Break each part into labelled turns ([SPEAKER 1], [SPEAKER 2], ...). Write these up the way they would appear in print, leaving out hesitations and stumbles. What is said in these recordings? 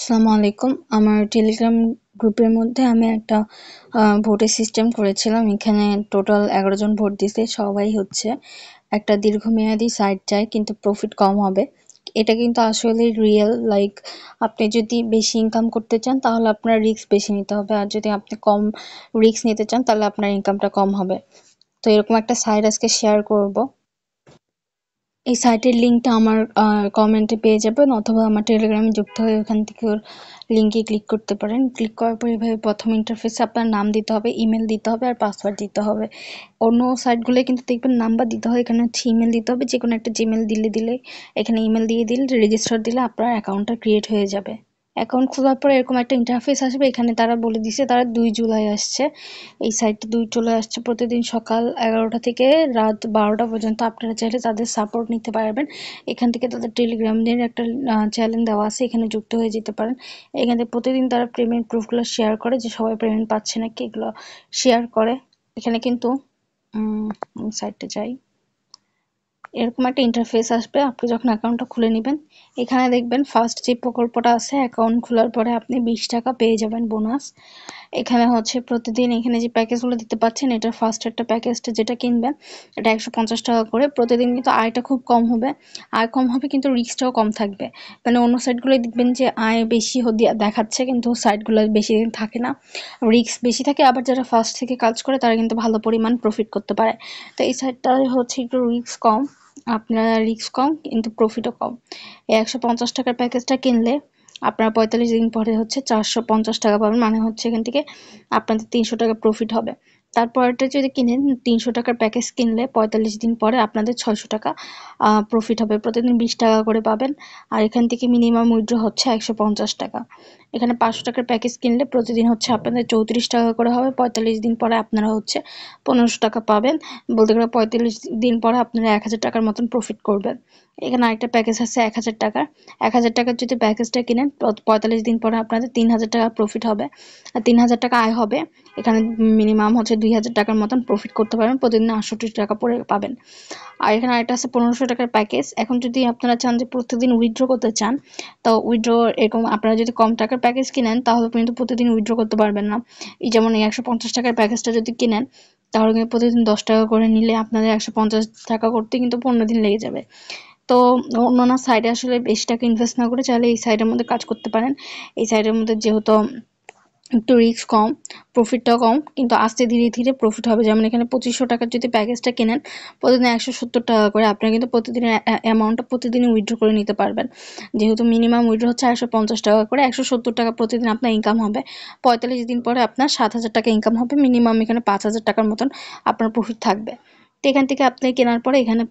[SPEAKER 1] আসসালামু আলাইকুম। আমার টেলিগ্রাম গ্রুপের মধ্যে আমি একটা ভোটের সিস্টেম করেছিলাম। এখানে টোটাল 11 জন ভোট দিছে। সবাই হচ্ছে একটা দীর্ঘমেয়াদী সাইট চায়, কিন্তু প্রফিট কম হবে। এটা কিন্তু আসলে রিয়েল। লাইক, আপনি যদি বেশি ইনকাম করতে চান তাহলে আপনার রিস্ক বেশি নিতে হবে, আর যদি আপনি কম রিস্ক নিতে চান তাহলে আপনার ইনকামটা কম হবে। তো এরকম একটা সাইট আজকে শেয়ার করব। এই সাইটের লিঙ্কটা আমার কমেন্টে পেয়ে যাবেন, অথবা আমার টেলিগ্রামে যুক্ত হয়ে ওখান থেকে ওর লিঙ্কে ক্লিক করতে পারেন। ক্লিক করার পর এভাবে প্রথম ইন্টারফেসে আপনার নাম দিতে হবে, ইমেল দিতে হবে, আর পাসওয়ার্ড দিতে হবে। অন্য সাইটগুলোয় কিন্তু দেখবেন নাম্বার দিতে হয়, এখানে হচ্ছে ইমেল দিতে হবে। যে কোনো একটা জিমেল দিলে এখানে ইমেল দিয়ে দিলে রেজিস্টার দিলে আপনার অ্যাকাউন্টটা ক্রিয়েট হয়ে যাবে। অ্যাকাউন্ট খোলার পরে এরকম একটা ইন্টারফেস আসবে। এখানে তারা বলে দিছে তারা 2 জুলাই আসছে, এই সাইটটা 2 জুলাই আসছে। প্রতিদিন সকাল 11টা থেকে রাত 12টা পর্যন্ত আপনারা চাইলে তাদের সাপোর্ট নিতে পারবেন। এখান থেকে তাদের টেলিগ্রামের একটা চ্যানেল দেওয়া আছে, এখানে যুক্ত হয়ে যেতে পারেন। এখানে প্রতিদিন তারা পেমেন্ট প্রুফগুলো শেয়ার করে, যে সবাই পেমেন্ট পাচ্ছে নাকি এগুলো শেয়ার করে। এখানে কিন্তু সাইটটা যাই, এরকম একটা ইন্টারফেস আসবে আপনি যখন অ্যাকাউন্টটা খুলে নেবেন। এখানে দেখবেন ফার্স্ট যে প্রকল্পটা আছে, অ্যাকাউন্ট খোলার পরে আপনি 20 টাকা পেয়ে যাবেন বোনাস। এখানে হচ্ছে প্রতিদিন এখানে যে প্যাকেজগুলো দিতে পাচ্ছেন, এটার ফার্স্ট একটা প্যাকেজটা যেটা কিনবেন এটা 150 টাকা করে। প্রতিদিন কিন্তু আয়টা খুব কম হবে, আয় কম হবে কিন্তু রিস্কটাও কম থাকবে। মানে অন্য সাইটগুলোয় দেখবেন যে আয় বেশি দেখাচ্ছে, কিন্তু সাইটগুলো বেশি দিন থাকে না, রিস্ক বেশি থাকে। আবার যারা ফার্স্ট থেকে কাজ করে তারা কিন্তু ভালো পরিমাণ প্রফিট করতে পারে। তো এই সাইটটা হচ্ছে একটু রিস্ক কম, আপনার রিস্ক কম কিন্তু প্রফিটও কম। এই 150 টাকার প্যাকেজটা কিনলে আপনার 45 দিন পরে হচ্ছে 450 টাকা পাবেন, মানে হচ্ছে এখান থেকে আপনাদের 300 টাকা প্রফিট হবে। তারপরটা যদি কিনেন 300 টাকার প্যাকেজ কিনলে 45 দিন পরে আপনাদের 600 টাকা প্রফিট হবে। প্রতিদিন 20 টাকা করে পাবেন, আর এখান থেকে মিনিমাম উইথড্র হচ্ছে 150 টাকা। এখানে 500 টাকার প্যাকেজ কিনলে প্রতিদিন হচ্ছে আপনাদের 34 টাকা করে হবে। 45 দিন পরে আপনারা হচ্ছে 1500 টাকা পাবেন। বলতে গেলে 45 দিন পরে আপনারা 1000 টাকার মতন প্রফিট করবেন। এখানে আরেকটা প্যাকেজ আছে 1000 টাকার। 1000 টাকার যদি প্যাকেজটা কিনেন 45 দিন পরে আপনাদের 3000 টাকা প্রফিট হবে, আর 3000 টাকা আয় হবে। এখানে মিনিমাম হচ্ছে 2000 টাকার মতন প্রফিট করতে পারবেন, প্রতিদিন 68 টাকা পরে পাবেন। আর এখানে আরেকটা আছে 1500 টাকার প্যাকেজ। এখন যদি আপনারা চান যে প্রতিদিন উইথড্র করতে চান, তো উইথড্র এরকম আপনারা যদি কম টাকার প্যাকেজ কিনেন তাহলে কিন্তু প্রতিদিন উইথড্র করতে পারবেন না। এই যেমন এই 150 টাকার প্যাকেজটা যদি কিনেন তাহলে কিন্তু প্রতিদিন 10 টাকা করে নিলে আপনাদের 150 টাকা করতে কিন্তু 15 দিন লেগে যাবে। তো অন্যান্য সাইটে আসলে বেশি টাকা ইনভেস্ট না করে চাইলে এই সাইটের মধ্যে কাজ করতে পারেন। এই সাইটের মধ্যে যেহেতু একটু রিস্ক কম, প্রফিটটাও কম, কিন্তু আস্তে ধীরে ধীরে প্রফিট হবে। যেমন এখানে 2500 টাকার যদি প্যাকেজটা কেনেন প্রতিদিন 170 টাকা করে, আপনারা কিন্তু প্রতিদিনের অ্যামাউন্টটা প্রতিদিনই উইথড্র করে নিতে পারবেন। যেহেতু মিনিমাম উইথড্র হচ্ছে 150 টাকা করে, 170 টাকা প্রতিদিন আপনার ইনকাম হবে। 45 দিন পরে আপনার 7000 টাকা ইনকাম হবে। মিনিমাম এখানে 5000 টাকার মতন আপনার প্রফিট থাকবে। তো এখান থেকে আপনি কেনার পরে এখানে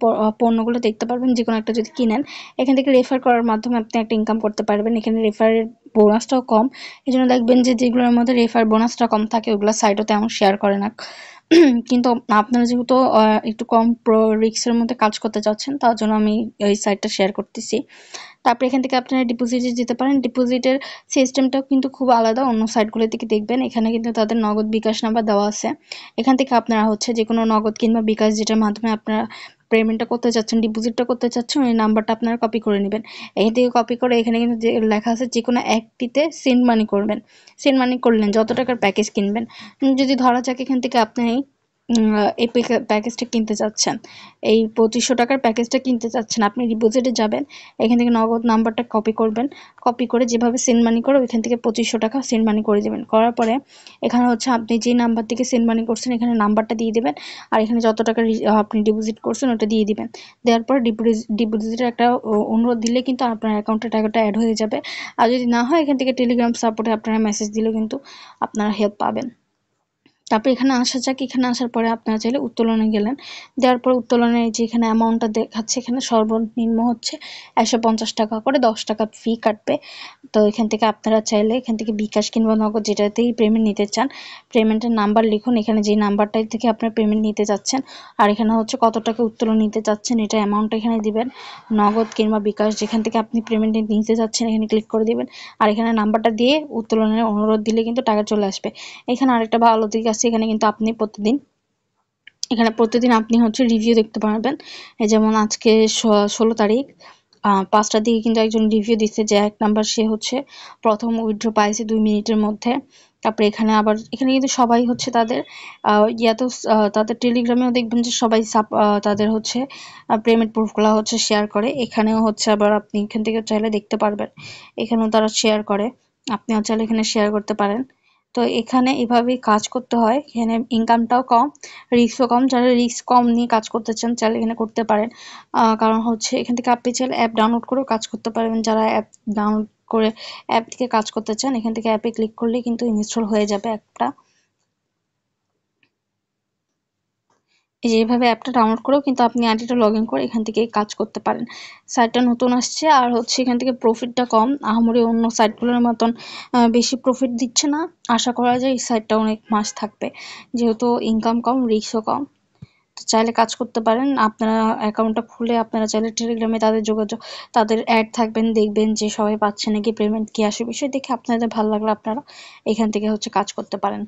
[SPEAKER 1] পণ্যগুলো দেখতে পারবেন, যে কোনো একটা যদি কিনেন এখান থেকে রেফার করার মাধ্যমে আপনি একটা ইনকাম করতে পারবেন। এখানে রেফারের বোনাসটাও কম, এই জন্য দেখবেন যে যেগুলোর মধ্যে রেফার বোনাসটা কম থাকে ওগুলো সাইটও তেমন শেয়ার করে না। কিন্তু আপনারা যেহেতু একটু কম রিস্কের মধ্যে কাজ করতে চাচ্ছেন, তার জন্য আমি এই সাইটটা শেয়ার করতেছি। তারপর এখান থেকে আপনারা ডিপোজিটে যেতে পারেন। ডিপোজিটের সিস্টেমটাও কিন্তু খুব আলাদা অন্য সাইটগুলো থেকে দেখবেন। এখানে কিন্তু তাদের নগদ বিকাশ নাম্বার দেওয়া আছে। এখান থেকে আপনারা হচ্ছে যে কোনো নগদ কিংবা বিকাশ যেটার মাধ্যমে আপনারা পেমেন্টটা করতে চাচ্ছেন, ডিপোজিটটা করতে চাচ্ছেন, ওই নাম্বারটা আপনারা কপি করে নেবেন। এখান থেকে কপি করে এখানে কিন্তু যে লেখা আছে যে কোনো একটিতে সেন্ড মানি করবেন। সেন্ড মানি করলেন যত টাকার প্যাকেজ কিনবেন। যদি ধরা যাক এখান থেকে আপনি এই প্যাকেজটা কিনতে চাচ্ছেন, এই 2500 টাকার প্যাকেজটা কিনতে চাচ্ছেন, আপনি ডিপোজিটে যাবেন, এখান থেকে নগদ নাম্বারটা কপি করবেন। কপি করে যেভাবে সেন্ড মানি করে ওইখান থেকে 2500 টাকা সেন্ড মানি করে দেবেন। করার পরে এখানে হচ্ছে আপনি যে নাম্বার থেকে সেন্ড মানি করছেন এখানে নাম্বারটা দিয়ে দেবেন, আর এখানে যত টাকা আপনি ডিপোজিট করছেন ওটা দিয়ে দিবেন। দেওয়ার পর ডিপোজিটের একটা অনুরোধ দিলে কিন্তু আপনার অ্যাকাউন্টে টাকাটা অ্যাড হয়ে যাবে। আর যদি না হয় এখান থেকে টেলিগ্রাম সাপোর্টে আপনারা মেসেজ দিলেও কিন্তু আপনারা হেল্প পাবেন। তারপর এখানে আসা যাক। এখানে আসার পরে আপনারা চাইলে উত্তোলনে গেলেন। দেওয়ার পর উত্তোলনে যে এখানে অ্যামাউন্টটা দেখাচ্ছে, এখানে সর্বনিম্ন হচ্ছে 150 টাকা করে, 10 টাকা ফি কাটবে। তো এখান থেকে আপনারা চাইলে এখান থেকে বিকাশ কিংবা নগদ যেটাতেই পেমেন্ট নিতে চান, পেমেন্টের নাম্বার লিখুন, এখানে যে নাম্বারটাই থেকে আপনার পেমেন্ট নিতে চাচ্ছেন, আর এখানে হচ্ছে কত টাকা উত্তোলন নিতে চাচ্ছেন এটা অ্যামাউন্টটা এখানে দিবেন। নগদ কিংবা বিকাশ যেখান থেকে আপনি পেমেন্ট নিতে চাচ্ছেন এখানে ক্লিক করে দিবেন, আর এখানে নাম্বারটা দিয়ে উত্তোলনের অনুরোধ দিলে কিন্তু টাকা চলে আসবে। এখানে আরেকটা ভালো দিক আছে, এখানে কিন্তু আপনি প্রতিদিন আপনি হচ্ছে রিভিউ দেখতে পারবেন। যেমন আজকে 16 তারিখ, 5টার দিকে কিন্তু একজন রিভিউ দিচ্ছে যে 1 নাম্বার সে হচ্ছে প্রথম উইথড্র পাইছে 2 মিনিটের মধ্যে। তারপরে এখানে আবার এখানে কিন্তু সবাই হচ্ছে তাদের ইয়াতেও তাদের টেলিগ্রামেও দেখবেন যে সবাই তাদের হচ্ছে পেমেন্ট প্রুফগুলো হচ্ছে শেয়ার করে। এখানেও হচ্ছে আবার আপনি এখান থেকে চাইলে দেখতে পারবেন। এখানেও তারা শেয়ার করে। আপনিও চাইলে এখানে শেয়ার করতে পারেন। তো এখানে এভাবেই কাজ করতে হয়। এখানে ইনকামটাও কম, রিস্কও কম। যারা রিস্ক কম নিয়ে কাজ করতে চান চাইলে এখানে করতে পারেন। কারণ হচ্ছে এখান থেকে আপনি চাইলে অ্যাপ ডাউনলোড করেও কাজ করতে পারবেন। যারা অ্যাপ ডাউনলোড করে অ্যাপ থেকে কাজ করতে চান এখান থেকে অ্যাপে ক্লিক করলেই কিন্তু ইনস্টল হয়ে যাবে অ্যাপটা। এই যে এইভাবে অ্যাপটা ডাউনলোড করেও কিন্তু আপনি আইডিটা লগ ইন করে এখান থেকে কাজ করতে পারেন। সাইটটা নতুন আসছে আর হচ্ছে এখান থেকে প্রফিটটা কম, আহামরি অন্য সাইটগুলোর মতন বেশি প্রফিট দিচ্ছে না। আশা করা যায় এই সাইটটা অনেক মাস থাকবে, যেহেতু ইনকাম কম, রিস্কও কম। তো চাইলে কাজ করতে পারেন। আপনারা অ্যাকাউন্টটা খুলে আপনারা চাইলে টেলিগ্রামে তাদের যোগাযোগ, তাদের অ্যাড থাকবেন, দেখবেন যে সবাই পাচ্ছে নাকি পেমেন্ট কি আসে, বিষয় দেখে আপনাদের ভালো লাগলে আপনারা এখান থেকে হচ্ছে কাজ করতে পারেন।